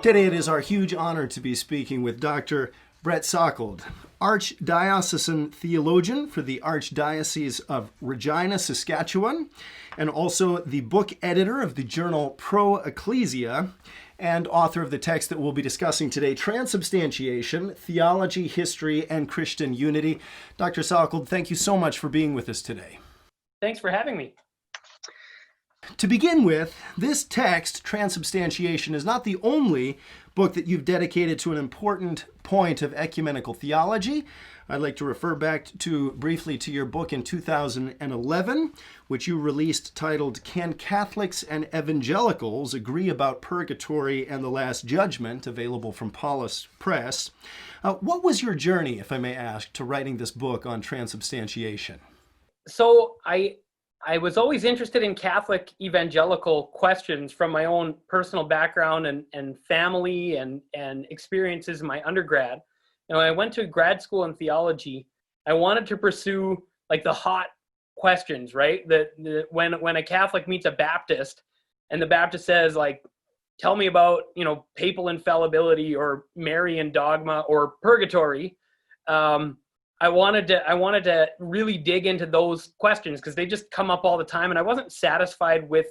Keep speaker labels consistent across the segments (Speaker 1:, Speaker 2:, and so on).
Speaker 1: Today it is our huge honor to be speaking with Dr. Brett Salkeld, Archdiocesan Theologian for the Archdiocese of Regina, Saskatchewan, and also the book editor of the journal Pro Ecclesia, and author of the text that we'll be discussing today, Transubstantiation, Theology, History, and Christian Unity. Dr. Salkeld, thank you so much for being with us today.
Speaker 2: Thanks for having me.
Speaker 1: To begin with, this text, Transubstantiation, is not the only book that you've dedicated to an important point of ecumenical theology. I'd like to refer back briefly to your book in 2011, which you released titled, Can Catholics and Evangelicals Agree About Purgatory and the Last Judgment, available from Paulist Press. What was your journey, if I may ask, to writing this book on transubstantiation?
Speaker 2: So I was always interested in Catholic evangelical questions from my own personal background and family and experiences in my undergrad. And when I went to grad school in theology, I wanted to pursue like the hot questions, right? When a Catholic meets a Baptist and the Baptist says, like, tell me about, papal infallibility or Marian dogma or purgatory, I wanted to really dig into those questions because they just come up all the time, and I wasn't satisfied with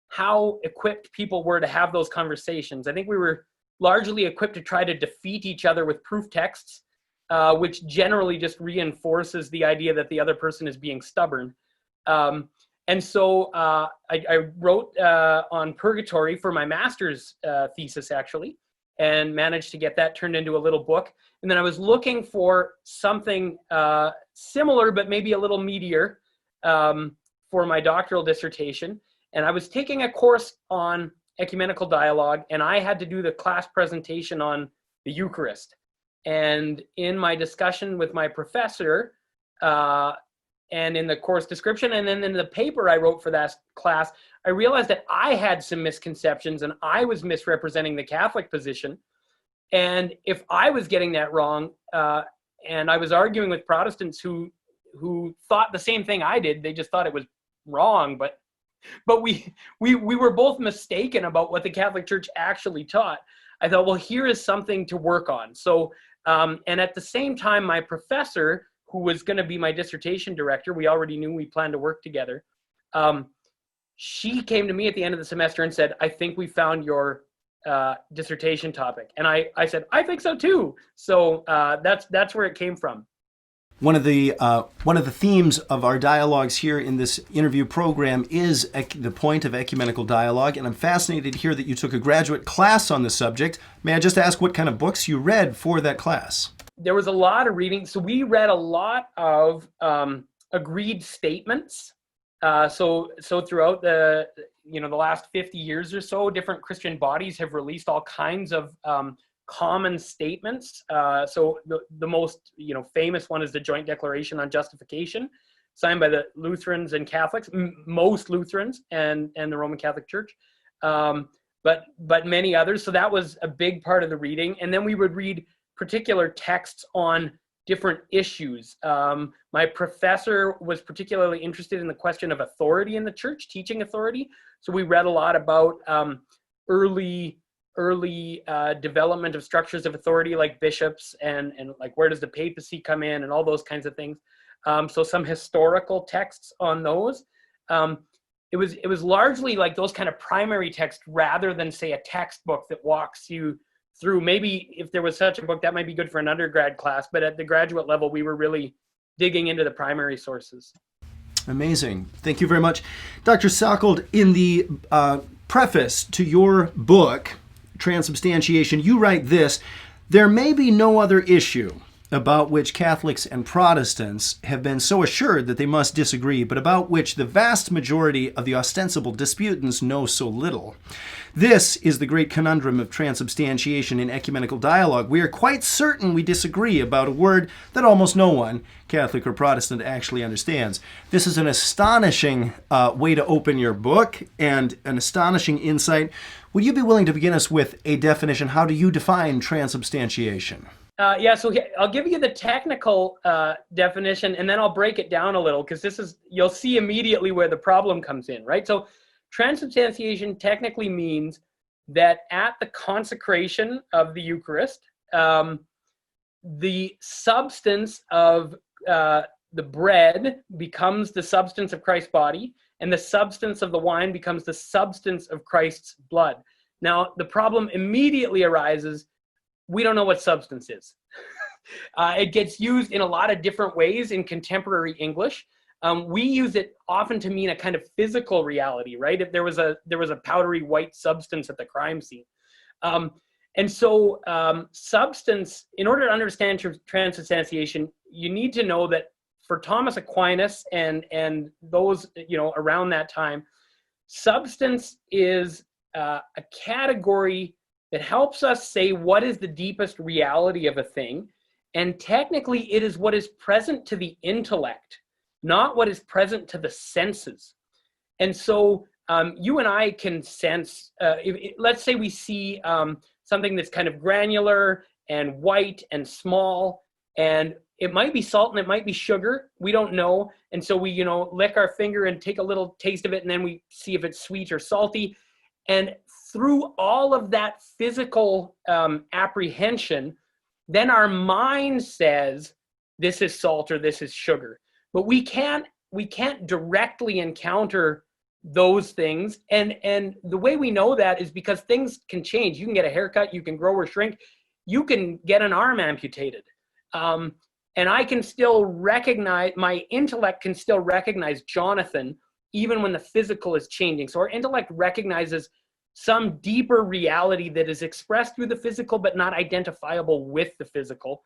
Speaker 2: how equipped people were to have those conversations. I think we were largely equipped to try to defeat each other with proof texts, which generally just reinforces the idea that the other person is being stubborn. And so I wrote on purgatory for my master's thesis, actually, and managed to get that turned into a little book. And then I was looking for something similar, but maybe a little meatier for my doctoral dissertation. And I was taking a course on ecumenical dialogue, and I had to do the class presentation on the Eucharist. And in my discussion with my professor, and in the course description, and then in the paper I wrote for that class, I realized that I had some misconceptions and I was misrepresenting the Catholic position. And if I was getting that wrong, and I was arguing with Protestants who thought the same thing I did, they just thought it was wrong, but we were both mistaken about what the Catholic Church actually taught. I thought, well, here is something to work on. So, and at the same time, my professor, who was going to be my dissertation director, we already knew we planned to work together. She came to me at the end of the semester and said, I think we found your dissertation topic. And I said, I think so too. So that's where it came from.
Speaker 1: One of the themes of our dialogues here in this interview program is the point of ecumenical dialogue, and I'm fascinated to hear that you took a graduate class on the subject. May I just ask what kind of books you read for that class?
Speaker 2: There was a lot of reading. So we read a lot of agreed statements. So throughout the last 50 years or so, different Christian bodies have released all kinds of common statements. So the most famous one is the Joint Declaration on Justification, signed by the Lutherans and Catholics, most Lutherans and the Roman Catholic Church, but many others. So that was a big part of the reading. And then we would read particular texts on different issues. My professor was particularly interested in the question of authority in the church, teaching authority. So we read a lot about early development of structures of authority like bishops and like where does the papacy come in and all those kinds of things. So some historical texts on those. It was largely like those kind of primary texts rather than, say, a textbook that walks you through. Maybe if there was such a book, that might be good for an undergrad class, but at the graduate level, we were really digging into the primary sources.
Speaker 1: Amazing. Thank you very much. Dr. Salkeld, in the preface to your book, Transubstantiation, you write this: there may be no other issue about which Catholics and Protestants have been so assured that they must disagree, but about which the vast majority of the ostensible disputants know so little. This is the great conundrum of transubstantiation in ecumenical dialogue. We are quite certain we disagree about a word that almost no one, Catholic or Protestant, actually understands. This is an astonishing way to open your book and an astonishing insight. Would you be willing to begin us with a definition? How do you define transubstantiation?
Speaker 2: So I'll give you the technical definition, and then I'll break it down a little, because you'll see immediately where the problem comes in, right? So transubstantiation technically means that at the consecration of the Eucharist, the substance of the bread becomes the substance of Christ's body, and the substance of the wine becomes the substance of Christ's blood. Now, the problem immediately arises. We don't know what substance is. It gets used in a lot of different ways in contemporary English. We use it often to mean a kind of physical reality, right? If there was a powdery white substance at the crime scene. And so substance, in order to understand transubstantiation, you need to know that for Thomas Aquinas and those, around that time, substance is a category that helps us say what is the deepest reality of a thing. And technically, it is what is present to the intellect, not what is present to the senses. And so you and I can sense, let's say we see something that's kind of granular and white and small, and it might be salt and it might be sugar. We don't know. And so we, lick our finger and take a little taste of it, and then we see if it's sweet or salty. And through all of that physical apprehension, then our mind says, this is salt or this is sugar. But we can't directly encounter those things. And the way we know that is because things can change. You can get a haircut, you can grow or shrink, you can get an arm amputated. And I can still recognize, my intellect can still recognize Jonathan, even when the physical is changing. So our intellect recognizes some deeper reality that is expressed through the physical, but not identifiable with the physical.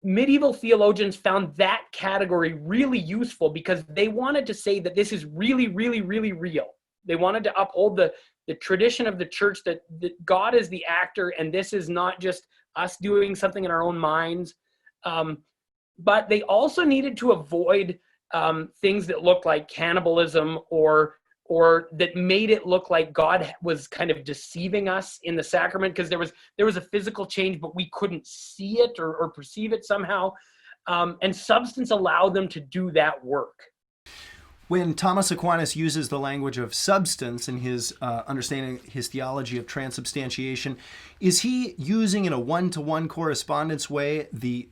Speaker 2: Medieval theologians found that category really useful because they wanted to say that this is really, really, really real. They wanted to uphold the tradition of the church that God is the actor, and this is not just us doing something in our own minds. But they also needed to avoid things that looked like cannibalism or that made it look like God was kind of deceiving us in the sacrament, because there was a physical change, but we couldn't see it or perceive it somehow. And substance allowed them to do that work.
Speaker 1: When Thomas Aquinas uses the language of substance in his understanding his theology of transubstantiation, is he using in a one-to-one correspondence way the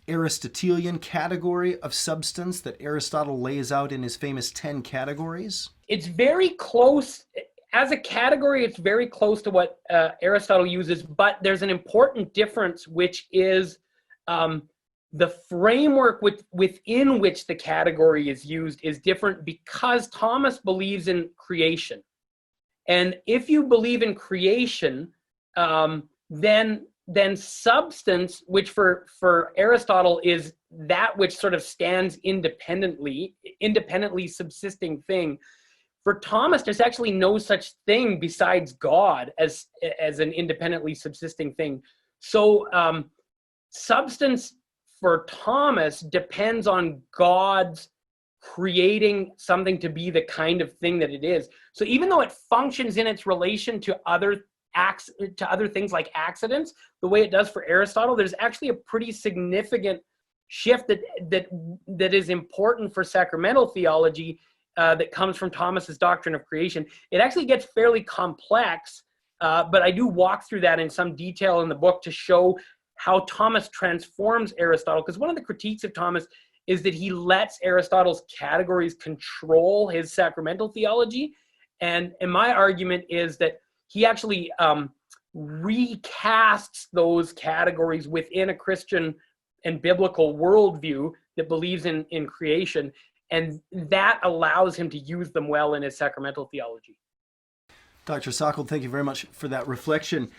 Speaker 1: Aristotelian category of substance that Aristotle lays out in his famous 10 categories?
Speaker 2: It's very close. As a category, it's very close to what Aristotle uses, but there's an important difference, which is the framework within which the category is used is different, because Thomas believes in creation. And if you believe in creation, then substance, which for Aristotle is that which sort of stands independently subsisting thing. For Thomas, there's actually no such thing besides God as an independently subsisting thing. So substance for Thomas depends on God's creating something to be the kind of thing that it is. So even though it functions in its relation to other things like accidents, the way it does for Aristotle, there's actually a pretty significant shift that is important for sacramental theology that comes from Thomas's doctrine of creation. It actually gets fairly complex, but I do walk through that in some detail in the book to show how Thomas transforms Aristotle, because one of the critiques of Thomas is that he lets Aristotle's categories control his sacramental theology. And my argument is that he actually recasts those categories within a Christian and biblical worldview that believes in creation, and that allows him to use them well in his sacramental theology.
Speaker 1: Dr. Salkeld, thank you very much for that reflection.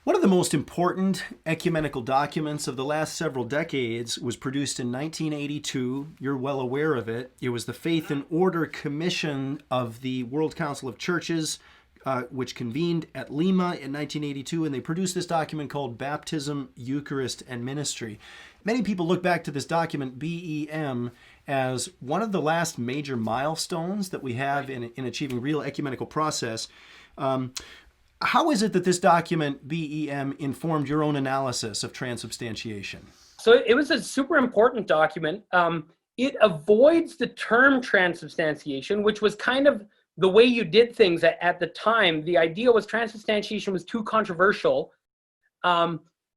Speaker 1: One of the most important ecumenical documents of the last several decades was produced in 1982. You're well aware of it. It was the Faith and Order Commission of the World Council of Churches, which convened at Lima in 1982, and they produced this document called Baptism, Eucharist, and Ministry. Many people look back to this document, BEM, as one of the last major milestones that we have in achieving real ecumenical process. How is it that this document, BEM, informed your own analysis of transubstantiation?
Speaker 2: So it was a super important document. It avoids the term transubstantiation, which was kind of the way you did things at the time, the idea was transubstantiation was too controversial.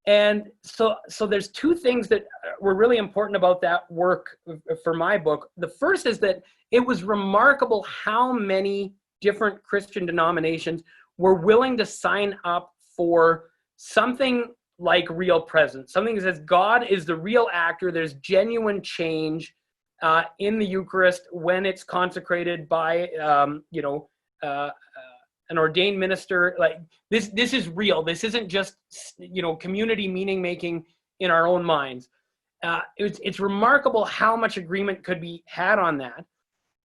Speaker 2: And so there's two things that were really important about that work for my book. The first is that it was remarkable how many different Christian denominations were willing to sign up for something like real presence, something that says God is the real actor. There's genuine change in the Eucharist when it's consecrated by, an ordained minister. Like this is real. This isn't just, community meaning making in our own minds. It's remarkable how much agreement could be had on that.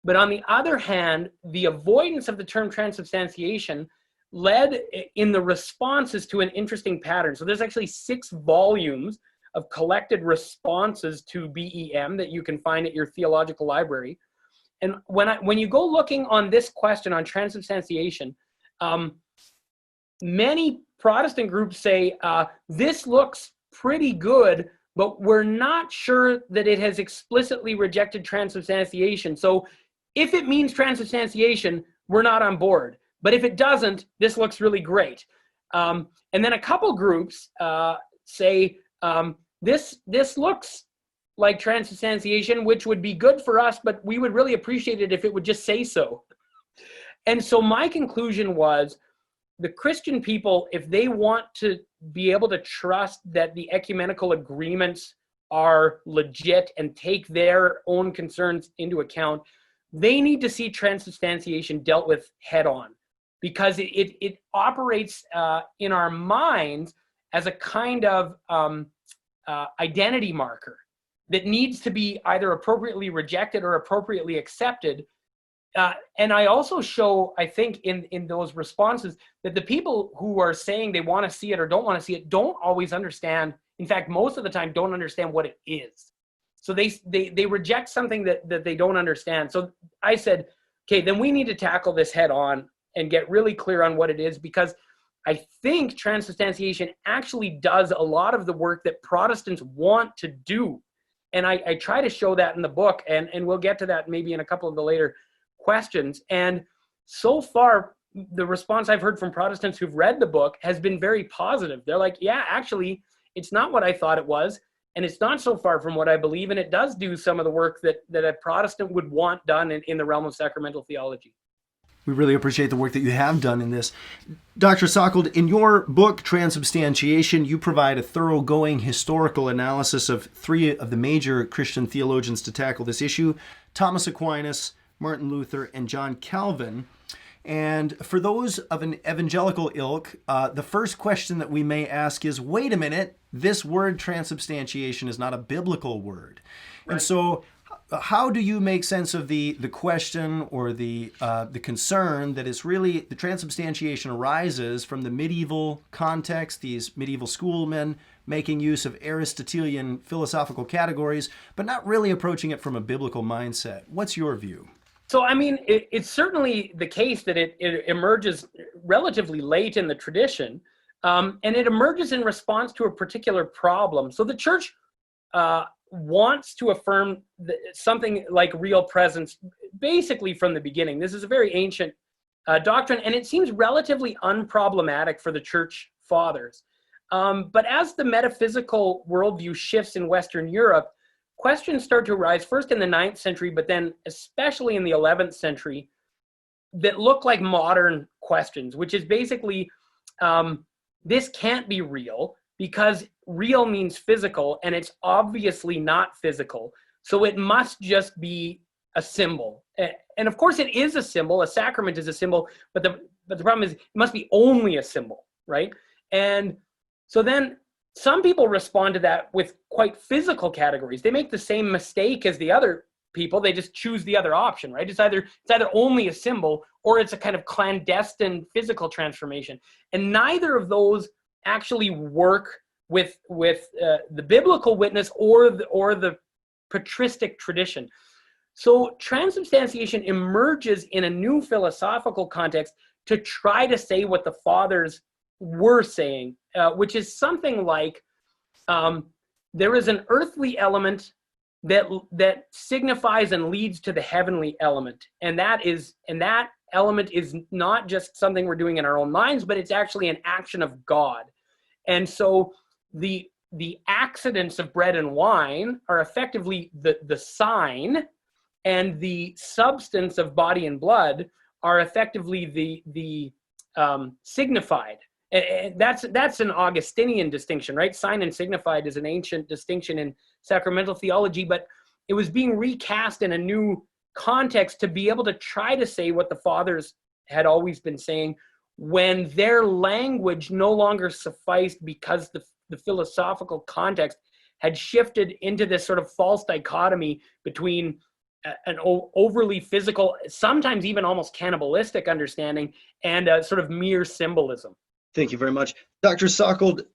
Speaker 2: But on the other hand, the avoidance of the term transubstantiation led in the responses to an interesting pattern. So there's actually 6 volumes of collected responses to BEM that you can find at your theological library. And when you go looking on this question on transubstantiation, many Protestant groups say, this looks pretty good, but we're not sure that it has explicitly rejected transubstantiation. So if it means transubstantiation, we're not on board. But if it doesn't, this looks really great. And then a couple groups say, this looks like transubstantiation, which would be good for us, but we would really appreciate it if it would just say so. And so my conclusion was, the Christian people, if they want to be able to trust that the ecumenical agreements are legit and take their own concerns into account, they need to see transubstantiation dealt with head on, because it operates in our minds as a kind of identity marker that needs to be either appropriately rejected or appropriately accepted. And I also show, I think, in those responses, that the people who are saying they want to see it or don't want to see it don't always understand. In fact, most of the time don't understand what it is. So they reject something that they don't understand. So I said, okay, then we need to tackle this head on and get really clear on what it is, because I think transubstantiation actually does a lot of the work that Protestants want to do. And I try to show that in the book, and we'll get to that maybe in a couple of the later questions. And so far, the response I've heard from Protestants who've read the book has been very positive. They're like, yeah, actually, it's not what I thought it was, and it's not so far from what I believe, and it does do some of the work that a Protestant would want done in the realm of sacramental theology.
Speaker 1: We really appreciate the work that you have done in this. Dr. Salkeld, in your book, Transubstantiation, you provide a thoroughgoing historical analysis of 3 of the major Christian theologians to tackle this issue: Thomas Aquinas, Martin Luther, and John Calvin. And for those of an evangelical ilk, the first question that we may ask is, wait a minute, this word transubstantiation is not a biblical word. Right. And so how do you make sense of the question or the concern that is really the transubstantiation arises from the medieval context, these medieval schoolmen making use of Aristotelian philosophical categories, but not really approaching it from a biblical mindset? What's your view?
Speaker 2: So, I mean, it's certainly the case that it emerges relatively late in the tradition, and it emerges in response to a particular problem. So the church wants to affirm something like real presence basically from the beginning. This is a very ancient doctrine, and it seems relatively unproblematic for the church fathers. But as the metaphysical worldview shifts in Western Europe, questions start to arise first in the 9th century, but then especially in the 11th century, that look like modern questions, which is basically, this can't be real because real means physical, and it's obviously not physical. So it must just be a symbol. And of course it is a symbol, a sacrament is a symbol, but the problem is it must be only a symbol, right? And so then some people respond to that with quite physical categories. They make the same mistake as the other people. They just choose the other option, right? It's either only a symbol or it's a kind of clandestine physical transformation. And neither of those actually work with the biblical witness or the patristic tradition. So transubstantiation emerges in a new philosophical context to try to say what the fathers were saying, which is something like there is an earthly element that signifies and leads to the heavenly element, and that element is not just something we're doing in our own minds, but it's actually an action of God. And so the accidents of bread and wine are effectively the sign, and the substance of body and blood are effectively the signified. And that's an Augustinian distinction, right? Sign and signified is an ancient distinction in sacramental theology, but it was being recast in a new context to be able to try to say what the fathers had always been saying, when their language no longer sufficed because the philosophical context had shifted into this sort of false dichotomy between an overly physical, sometimes even almost cannibalistic understanding, and a sort of mere symbolism.
Speaker 1: Thank you very much. Dr. Salkeld,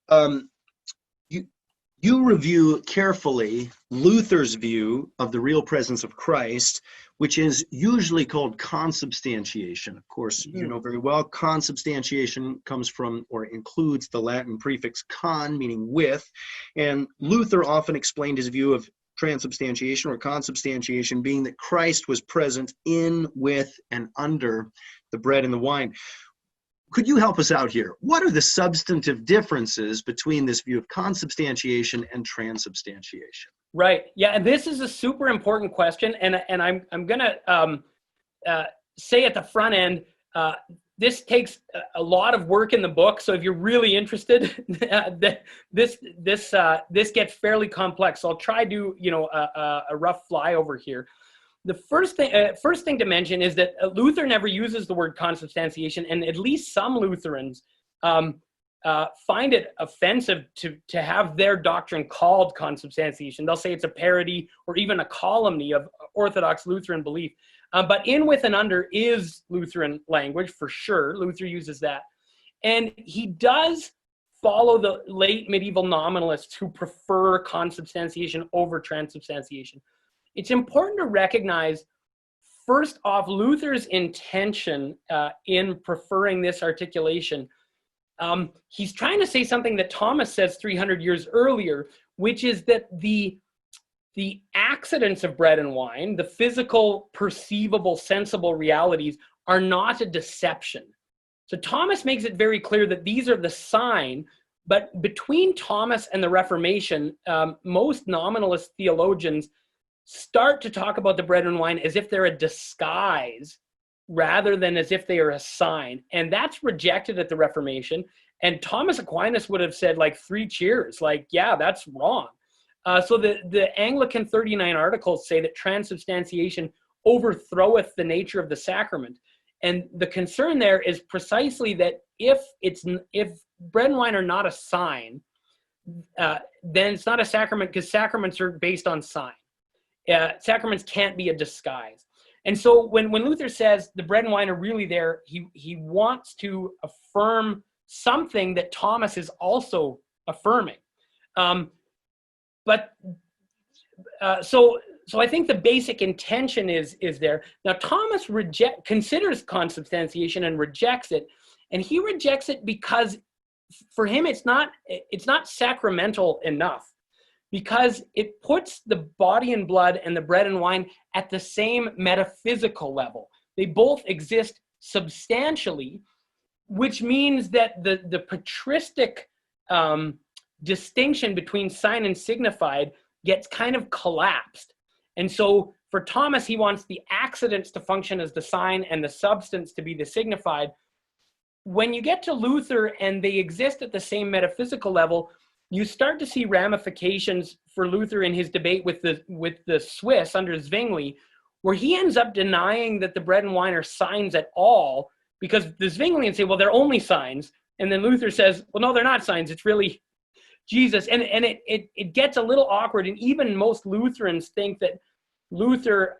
Speaker 1: you review carefully Luther's view of the real presence of Christ, which is usually called consubstantiation. Of course, you know very well, consubstantiation comes from or includes the Latin prefix con, meaning with, and Luther often explained his view of transubstantiation or consubstantiation being that Christ was present in, with, and under the bread and the wine. Could you help us out here? What are the substantive differences between this view of consubstantiation and transubstantiation?
Speaker 2: Right. Yeah, and this is a super important question, and I'm going to say at the front end, this takes a lot of work in the book. So if you're really interested, this gets fairly complex. So I'll try to do a rough flyover here. The first thing to mention is that Luther never uses the word consubstantiation, and at least some Lutherans find it offensive to have their doctrine called consubstantiation. They'll say it's a parody or even a calumny of Orthodox Lutheran belief. But in, with, and under is Lutheran language for sure. Luther uses that. And he does follow the late medieval nominalists who prefer consubstantiation over transubstantiation. It's important to recognize, first off, Luther's intention in preferring this articulation. He's trying to say something that Thomas says 300 years earlier, which is that the accidents of bread and wine, the physical, perceivable, sensible realities, are not a deception. So Thomas makes it very clear that these are the sign, but between Thomas and the Reformation, most nominalist theologians start to talk about the bread and wine as if they're a disguise rather than as if they are a sign. And that's rejected at the Reformation. And Thomas Aquinas would have said, like, 3 cheers, like, yeah, that's wrong. So the Anglican 39 Articles say that transubstantiation overthroweth the nature of the sacrament. And the concern there is precisely that if bread and wine are not a sign, then it's not a sacrament, because sacraments are based on sign. Sacraments can't be a disguise. And so when Luther says the bread and wine are really there, he wants to affirm something that Thomas is also affirming. So I think the basic intention is there. Now Thomas considers consubstantiation and rejects it, and he rejects it because for him it's not sacramental enough, because it puts the body and blood and the bread and wine at the same metaphysical level. They both exist substantially, which means that the patristic distinction between sign and signified gets kind of collapsed. And so for Thomas, he wants the accidents to function as the sign and the substance to be the signified. When you get to Luther and they exist at the same metaphysical level, you start to see ramifications for Luther in his debate with the Swiss under Zwingli, where he ends up denying that the bread and wine are signs at all, because the Zwinglians say, well, they're only signs. And then Luther says, well, no, they're not signs. It's really Jesus. And it gets a little awkward. And even most Lutherans think that Luther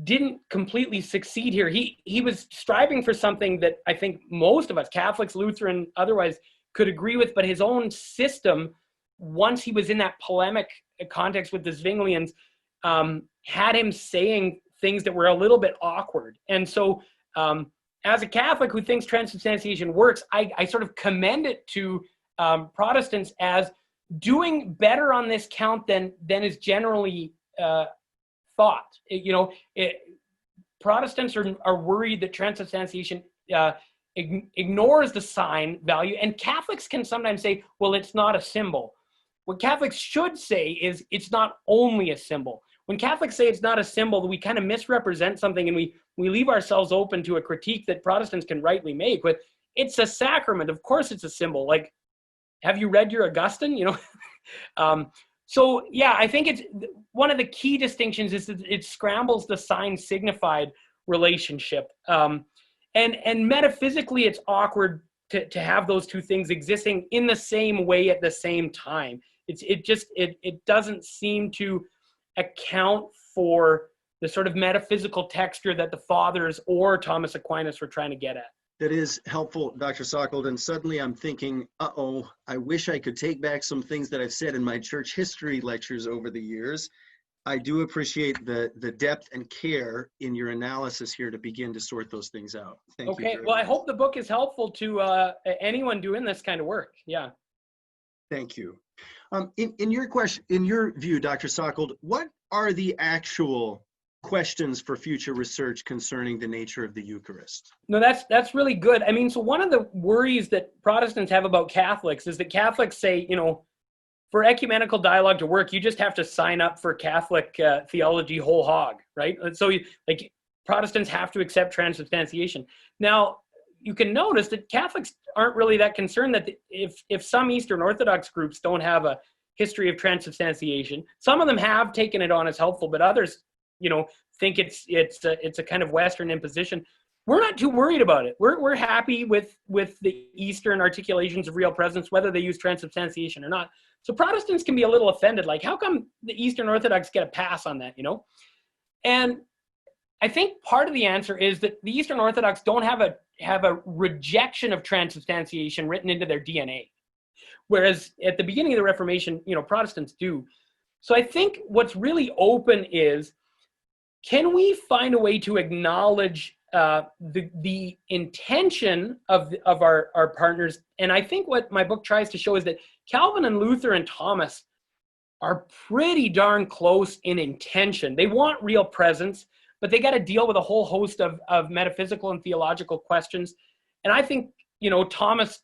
Speaker 2: didn't completely succeed here. He was striving for something that I think most of us, Catholics, Lutheran, otherwise, could agree with, but his own system, once he was in that polemic context with the Zwinglians, had him saying things that were a little bit awkward. And so as a Catholic who thinks transubstantiation works, I sort of commend it to Protestants as doing better on this count than is generally thought. Protestants are worried that transubstantiation ignores the sign value, and Catholics can sometimes say, well, it's not a symbol. What Catholics should say is it's not only a symbol. When Catholics say it's not a symbol, we kind of misrepresent something, and we leave ourselves open to a critique that Protestants can rightly make. But it's a sacrament. Of course it's a symbol. Like, have you read your Augustine? You know? So yeah, I think it's one of the key distinctions is that it scrambles the sign signified relationship. And metaphysically, it's awkward to have those two things existing in the same way at the same time. It doesn't seem to account for the sort of metaphysical texture that the fathers or Thomas Aquinas were trying to get at.
Speaker 1: That is helpful, Dr. Salkeld. And suddenly I'm thinking, I wish I could take back some things that I've said in my church history lectures over the years. I do appreciate the depth and care in your analysis here to begin to sort those things out. Thank you.
Speaker 2: Okay, well, I hope the book is helpful to anyone doing this kind of work. Yeah.
Speaker 1: Thank you. In your view, Dr. Salkeld, what are the actual questions for future research concerning the nature of the Eucharist?
Speaker 2: No, that's really good. I mean, so one of the worries that Protestants have about Catholics is that Catholics say, you know, for ecumenical dialogue to work, you just have to sign up for Catholic theology whole hog, right? And so, Protestants have to accept transubstantiation. Now, you can notice that Catholics aren't really that concerned that if some Eastern Orthodox groups don't have a history of transubstantiation, some of them have taken it on as helpful, but others, you know, think it's a kind of Western imposition. We're not too worried about it. We're happy with the Eastern articulations of real presence, whether they use transubstantiation or not. So Protestants can be a little offended, like, how come the Eastern Orthodox get a pass on that, you know? And I think part of the answer is that the Eastern Orthodox don't have a rejection of transubstantiation written into their DNA, whereas at the beginning of the Reformation, you know, Protestants do. So I think what's really open is, can we find a way to acknowledge the intention of our partners? And I think what my book tries to show is that Calvin and Luther and Thomas are pretty darn close in intention. They want real presence, but they got to deal with a whole host of metaphysical and theological questions. And I think, you know, Thomas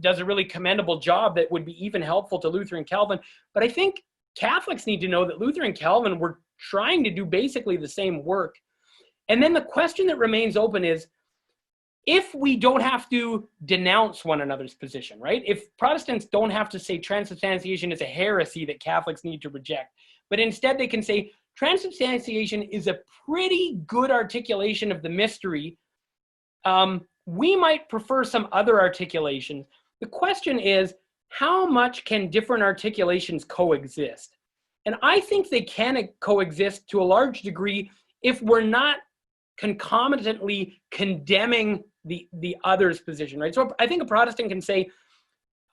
Speaker 2: does a really commendable job that would be even helpful to Luther and Calvin. But I think Catholics need to know that Luther and Calvin were trying to do basically the same work. And then the question that remains open is, if we don't have to denounce one another's position, right? If Protestants don't have to say transubstantiation is a heresy that Catholics need to reject, but instead they can say transubstantiation is a pretty good articulation of the mystery. We might prefer some other articulations. The question is, how much can different articulations coexist? And I think they can coexist to a large degree if we're not concomitantly condemning the other's position, right? So I think a Protestant can say,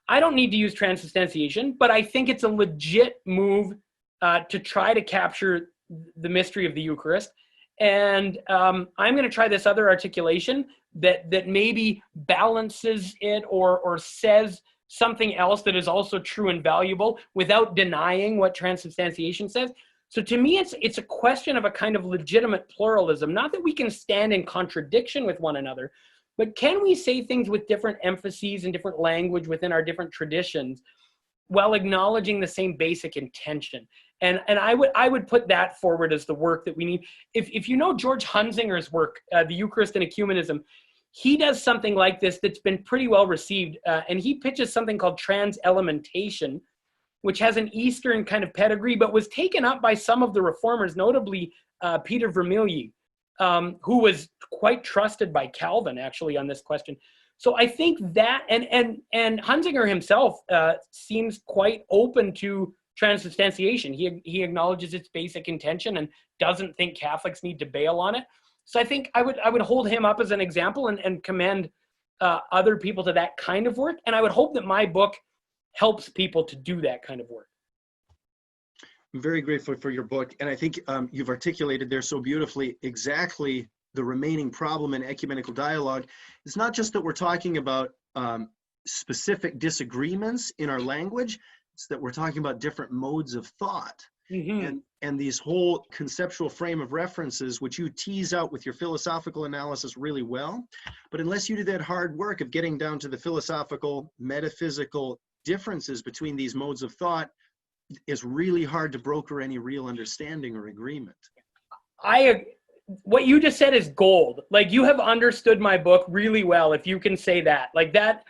Speaker 2: I don't need to use transubstantiation, but I think it's a legit move to try to capture the mystery of the Eucharist. And I'm going to try this other articulation that maybe balances it or says something else that is also true and valuable without denying what transubstantiation says. So to me, it's a question of a kind of legitimate pluralism, not that we can stand in contradiction with one another, but can we say things with different emphases and different language within our different traditions while acknowledging the same basic intention? And I would put that forward as the work that we need. If you know George Hunsinger's work, The Eucharist and Ecumenism, he does something like this that's been pretty well received, and he pitches something called transelementation, which has an Eastern kind of pedigree, but was taken up by some of the reformers, notably Peter Vermilion, who was quite trusted by Calvin, actually, on this question. So I think that, and Hunsinger himself seems quite open to transubstantiation. He acknowledges its basic intention and doesn't think Catholics need to bail on it. So I think I would hold him up as an example and commend other people to that kind of work. And I would hope that my book helps people to do that kind of work.
Speaker 1: I'm very grateful for your book. And I think you've articulated there so beautifully exactly the remaining problem in ecumenical dialogue. It's not just that we're talking about specific disagreements in our language, it's that we're talking about different modes of thought. and these whole conceptual frame of references, which you tease out with your philosophical analysis really well. But unless you do that hard work of getting down to the philosophical, metaphysical differences between these modes of thought, it's really hard to broker any real understanding or agreement.
Speaker 2: What you just said is gold. Like, you have understood my book really well, if you can say that. Like that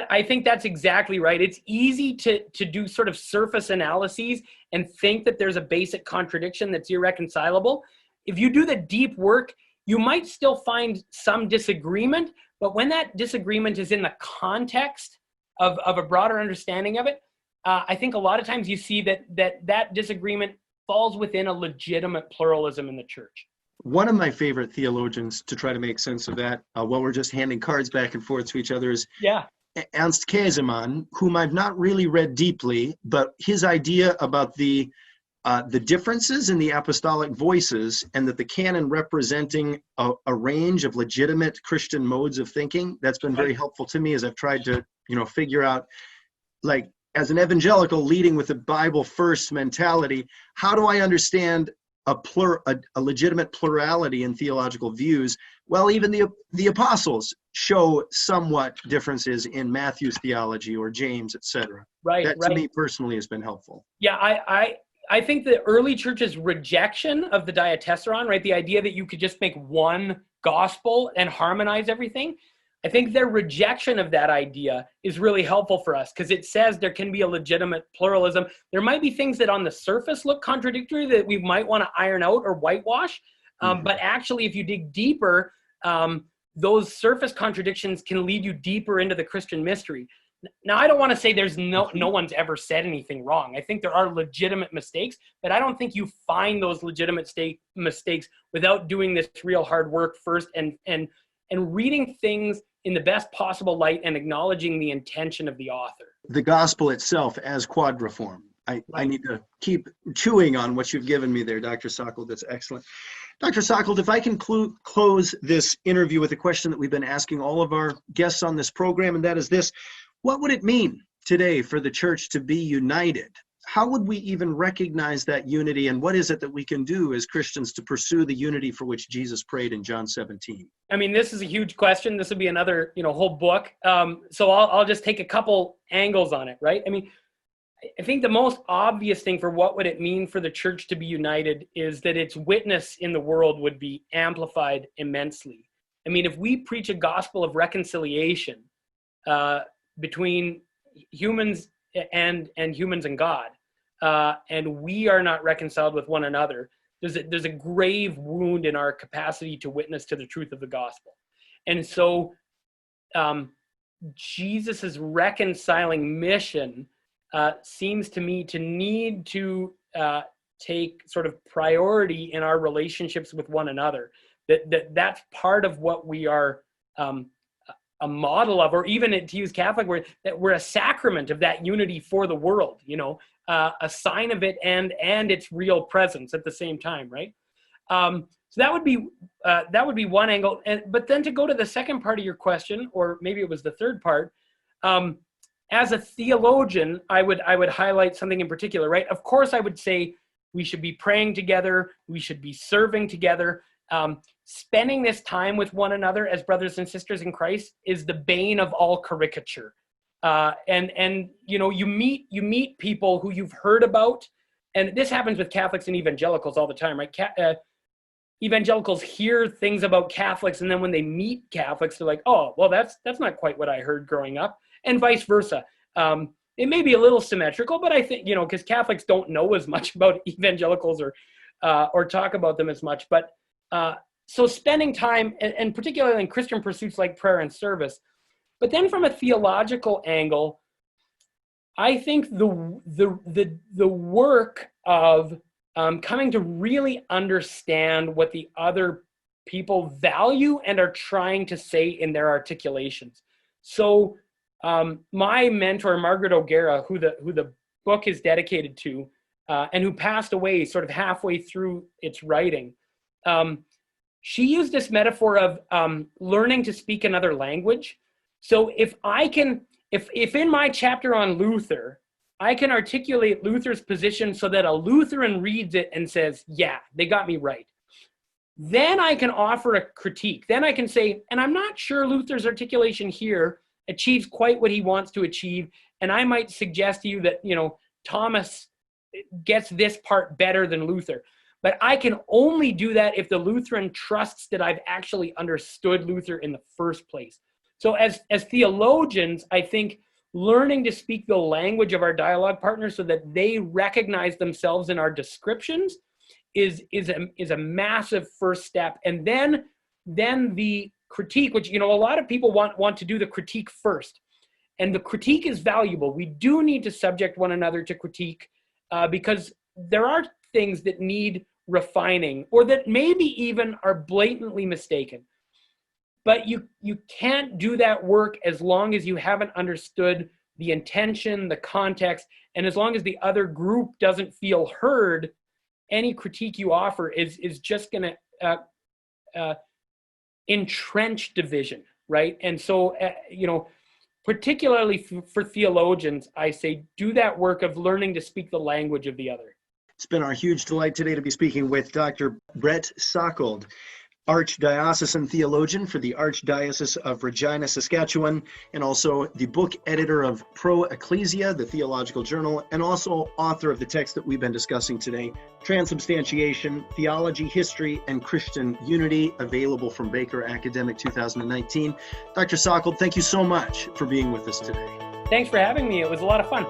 Speaker 2: I think that's exactly right. It's easy to do sort of surface analyses and think that there's a basic contradiction that's irreconcilable. If you do the deep work, you might still find some disagreement, but when that disagreement is in the context of a broader understanding of it, I think a lot of times you see that disagreement falls within a legitimate pluralism in the church.
Speaker 1: One of my favorite theologians to try to make sense of that, while we're just handing cards back and forth to each other, is Ernst Käsemann, whom I've not really read deeply, but his idea about the differences in the apostolic voices, and that the canon representing a range of legitimate Christian modes of thinking, that's been very helpful to me as I've tried to, figure out, like, as an evangelical leading with a Bible first mentality, how do I understand a legitimate plurality in theological views? Well, even the apostles show somewhat differences in Matthew's theology or James, etc. That to me personally has been helpful.
Speaker 2: Yeah, I think the early church's rejection of the diatessaron, right, the idea that you could just make one gospel and harmonize everything, I think their rejection of that idea is really helpful for us, because it says there can be a legitimate pluralism. There might be things that on the surface look contradictory that we might want to iron out or whitewash, but actually if you dig deeper, those surface contradictions can lead you deeper into the Christian mystery. Now, I don't want to say there's no one's ever said anything wrong. I think there are legitimate mistakes, but I don't think you find those legitimate mistakes without doing this real hard work first and reading things in the best possible light and acknowledging the intention of the author.
Speaker 1: The gospel itself as quadriform. I need to keep chewing on what you've given me there, Dr. Salkeld. That's excellent. Dr. Salkeld, if I can close this interview with a question that we've been asking all of our guests on this program, and that is this: what would it mean today for the church to be united? How would we even recognize that unity, and what is it that we can do as Christians to pursue the unity for which Jesus prayed in John 17?
Speaker 2: I mean, this is a huge question. This would be another, whole book. So I'll just take a couple angles on it, right? I mean, I think the most obvious thing for what would it mean for the church to be united is that its witness in the world would be amplified immensely. I mean, if we preach a gospel of reconciliation between humans and humans and God, and we are not reconciled with one another, there's a grave wound in our capacity to witness to the truth of the gospel. And so Jesus's reconciling mission seems to me to need to take sort of priority in our relationships with one another. That's part of what we are a model of, or even to use Catholic word, that we're a sacrament of that unity for the world, a sign of it and its real presence at the same time, right? So that would be one angle. But then to go to the second part of your question, or maybe it was the third part, as a theologian, I would highlight something in particular, right? Of course, I would say we should be praying together, we should be serving together. Spending this time with one another as brothers and sisters in Christ is the bane of all caricature. And you meet people who you've heard about, and this happens with Catholics and evangelicals all the time, right? Evangelicals hear things about Catholics, and then when they meet Catholics, they're like, oh, well, that's not quite what I heard growing up, and vice versa. It may be a little symmetrical, but I think, because Catholics don't know as much about evangelicals or talk about them as much, but so spending time, and particularly in Christian pursuits like prayer and service. But then from a theological angle, I think the work of coming to really understand what the other people value and are trying to say in their articulations. So my mentor, Margaret O'Gara, who the book is dedicated to, and who passed away sort of halfway through its writing, she used this metaphor of learning to speak another language. So if in my chapter on Luther, I can articulate Luther's position so that a Lutheran reads it and says, yeah, they got me right. Then I can offer a critique. Then I can say, and I'm not sure Luther's articulation here achieves quite what he wants to achieve. And I might suggest to you that, Thomas gets this part better than Luther. But I can only do that if the Lutheran trusts that I've actually understood Luther in the first place. So as theologians, I think learning to speak the language of our dialogue partners so that they recognize themselves in our descriptions is a massive first step. And then the critique, which, a lot of people want to do the critique first. And the critique is valuable. We do need to subject one another to critique because there are things that need refining or that maybe even are blatantly mistaken. But you can't do that work as long as you haven't understood the intention, the context, and as long as the other group doesn't feel heard. Any critique you offer is just going to entrench division, right? And so, particularly for theologians, I say do that work of learning to speak the language of the other.
Speaker 1: It's been our huge delight today to be speaking with Dr. Brett Salkeld, Archdiocesan Theologian for the Archdiocese of Regina, Saskatchewan, and also the book editor of Pro Ecclesia, the theological journal, and also author of the text that we've been discussing today, Transubstantiation, Theology, History, and Christian Unity, available from Baker Academic 2019. Dr. Salkeld, thank you so much for being with us today.
Speaker 2: Thanks for having me. It was a lot of fun.